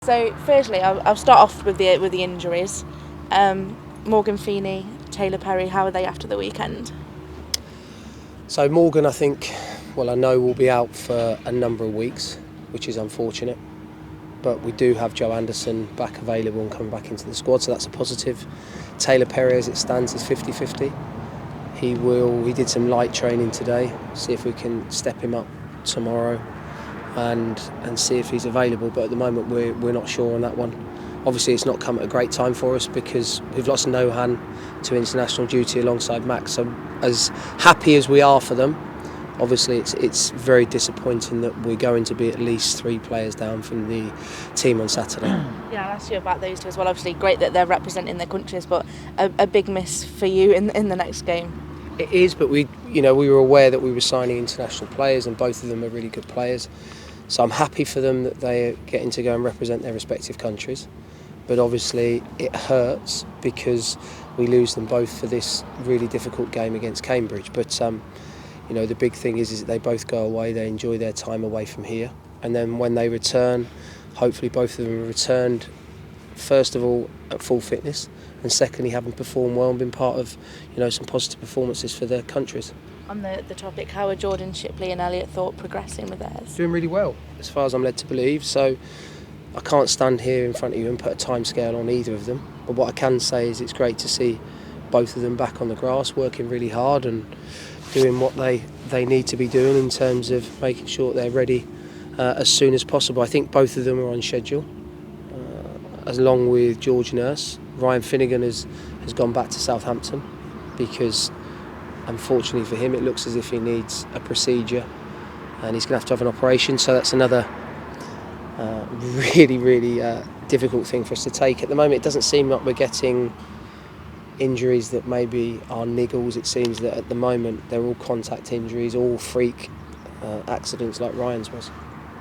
So, firstly, I'll start off with the injuries. Morgan Feeney, Taylor Perry, how are they after the weekend? So Morgan, I know will be out for a number of weeks, which is unfortunate. But we do have Joe Anderson back available and coming back into the squad, so that's a positive. Taylor Perry, as it stands, is 50-50. He did some light training today. See if we can step him up tomorrow and see if he's available. But at the moment, we're not sure on that one. Obviously, it's not come at a great time for us because we've lost Nohan to international duty alongside Max. So as happy as we are for them, obviously it's very disappointing that we're going to be at least 3 players down from the team on Saturday. Yeah, I'll ask you about those two as well. Obviously, great that they're representing their countries, but a big miss for you in the next game. It is, but we were aware that we were signing international players, and both of them are really good players. So I'm happy for them that they're getting to go and represent their respective countries. But obviously it hurts because we lose them both for this really difficult game against Cambridge. But the big thing is that they both go away, they enjoy their time away from here. And then when they return, hopefully both of them are returned, first of all, at full fitness, and secondly, having performed well and been part of some positive performances for their countries. On the topic, how are Jordan Shipley and Elliot Thorpe progressing with theirs? Doing really well, as far as I'm led to believe. So I can't stand here in front of you and put a timescale on either of them. But what I can say is it's great to see both of them back on the grass, working really hard and doing what they need to be doing in terms of making sure they're ready as soon as possible. I think both of them are on schedule, along with George Nurse. Ryan Finnegan has gone back to Southampton because, unfortunately for him, it looks as if he needs a procedure and he's going to have an operation. So that's another really difficult thing for us to take. At the moment, it doesn't seem like we're getting injuries that maybe are niggles. It seems that at the moment they're all contact injuries, all freak accidents like Ryan's was.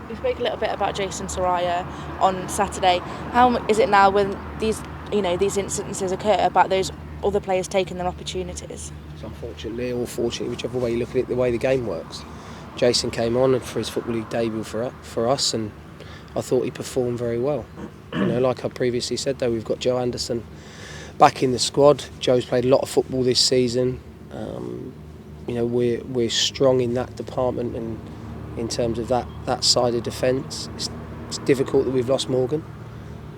We spoke a little bit about Jason Soraya on Saturday. How is it now when these incidences occur about those other players taking their opportunities? So unfortunately, or fortunately, whichever way you look at it, the way the game works. Jason came on for his Football League debut for us, and I thought he performed very well. Like I previously said, though, we've got Joe Anderson back in the squad. Joe's played a lot of football this season. We're strong in that department and in terms of that side of defence. It's difficult that we've lost Morgan,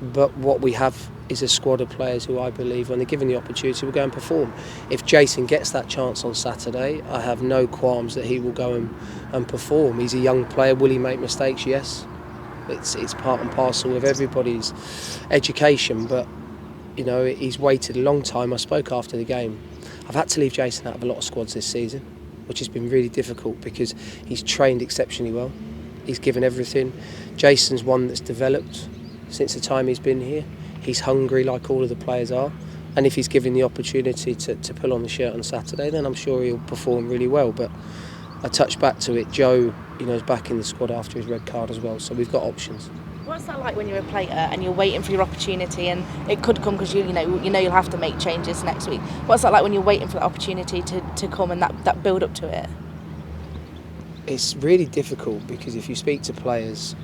but what we have is a squad of players who I believe, when they're given the opportunity, will go and perform. If Jason gets that chance on Saturday, I have no qualms that he will go and perform. He's a young player. Will he make mistakes? Yes. It's part and parcel of everybody's education, but he's waited a long time. I spoke after the game. I've had to leave Jason out of a lot of squads this season, which has been really difficult because he's trained exceptionally well. He's given everything. Jason's one that's developed since the time he's been here. He's hungry like all of the players are, and if he's given the opportunity to pull on the shirt on Saturday, then I'm sure he'll perform really well. But I touch back to it, Joe is back in the squad after his red card as well, so we've got options. What's that like when you're a player and you're waiting for your opportunity, and it could come because you'll have to make changes next week? What's that like when you're waiting for that opportunity to come and that build up to it? It's really difficult because if you speak to players,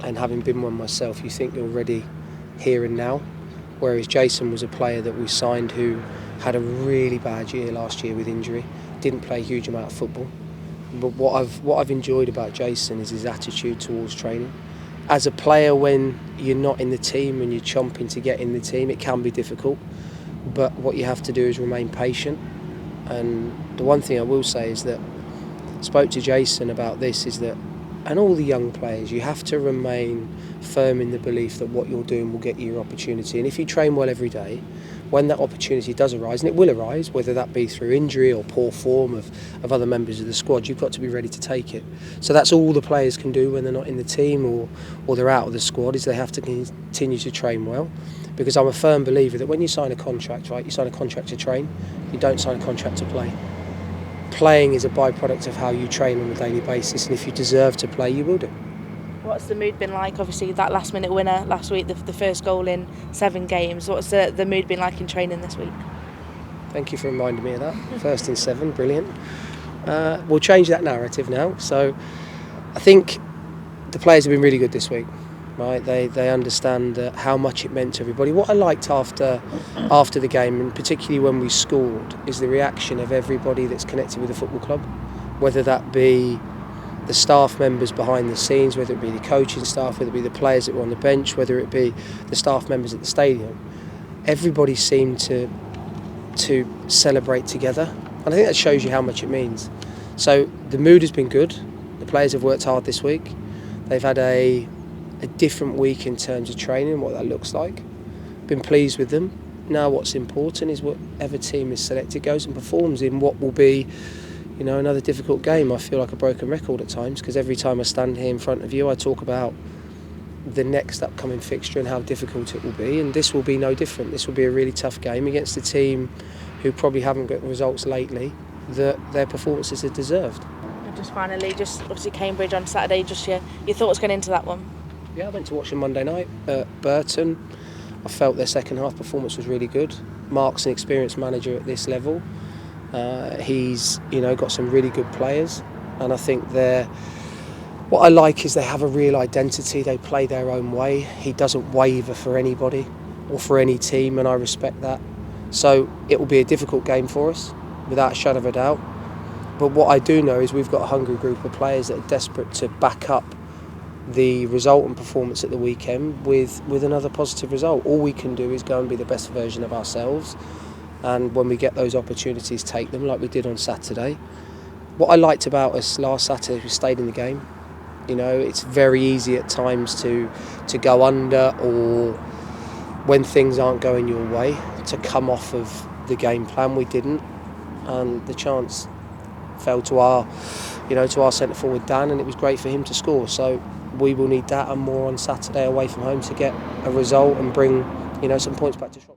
and having been one myself, you think you're ready here and now, whereas Jason was a player that we signed who had a really bad year last year with injury, didn't play a huge amount of football. But what I've enjoyed about Jason is his attitude towards training. As a player, when you're not in the team and you're chomping to get in the team, it can be difficult. But what you have to do is remain patient. And the one thing I will say is that I spoke to Jason about this, is that, and all the young players, you have to remain firm in the belief that what you're doing will get you your opportunity. And if you train well every day, when that opportunity does arise, and it will arise, whether that be through injury or poor form of other members of the squad, you've got to be ready to take it. So that's all the players can do when they're not in the team or they're out of the squad, is they have to continue to train well. Because I'm a firm believer that when you sign a contract, right, you sign a contract to train, you don't sign a contract to play. Playing is a byproduct of how you train on a daily basis, and if you deserve to play, you will do. What's the mood been like? Obviously, that last-minute winner last week, the first goal in 7 games. What's the mood been like in training this week? Thank you for reminding me of that. First in 7, brilliant. We'll change that narrative now. So I think the players have been really good this week. right? They understand how much it meant to everybody. What I liked after the game, and particularly when we scored, is the reaction of everybody that's connected with the football club, whether that be the staff members behind the scenes, whether it be the coaching staff, whether it be the players that were on the bench, whether it be the staff members at the stadium. Everybody seemed to celebrate together, and I think that shows you how much it means. So the mood has been good. The players have worked hard this week. They've had a different week in terms of training and what that looks like. Been pleased with them. Now what's important is whatever team is selected goes and performs in what will be, another difficult game. I feel like a broken record at times, because every time I stand here in front of you I talk about the next upcoming fixture and how difficult it will be, and this will be no different. This will be a really tough game against a team who probably haven't got the results lately that their performances are deserved. And just finally, obviously Cambridge on Saturday, just your thoughts going into that one? Yeah, I went to watch them Monday night at Burton. I felt their second half performance was really good. Mark's an experienced manager at this level. He's got some really good players, and I think what I like is they have a real identity. They play their own way. He doesn't waver for anybody or for any team, and I respect that. So it will be a difficult game for us, without a shadow of a doubt. But what I do know is we've got a hungry group of players that are desperate to back up the result and performance at the weekend with another positive result. All we can do is go and be the best version of ourselves, and when we get those opportunities, take them like we did on Saturday. What I liked about us last Saturday is we stayed in the game. It's very easy at times to go under, or when things aren't going your way, to come off of the game plan. We didn't, and the chance fell to our centre forward Dan, and it was great for him to score. So we will need that and more on Saturday away from home to get a result and bring some points back to Shropshire.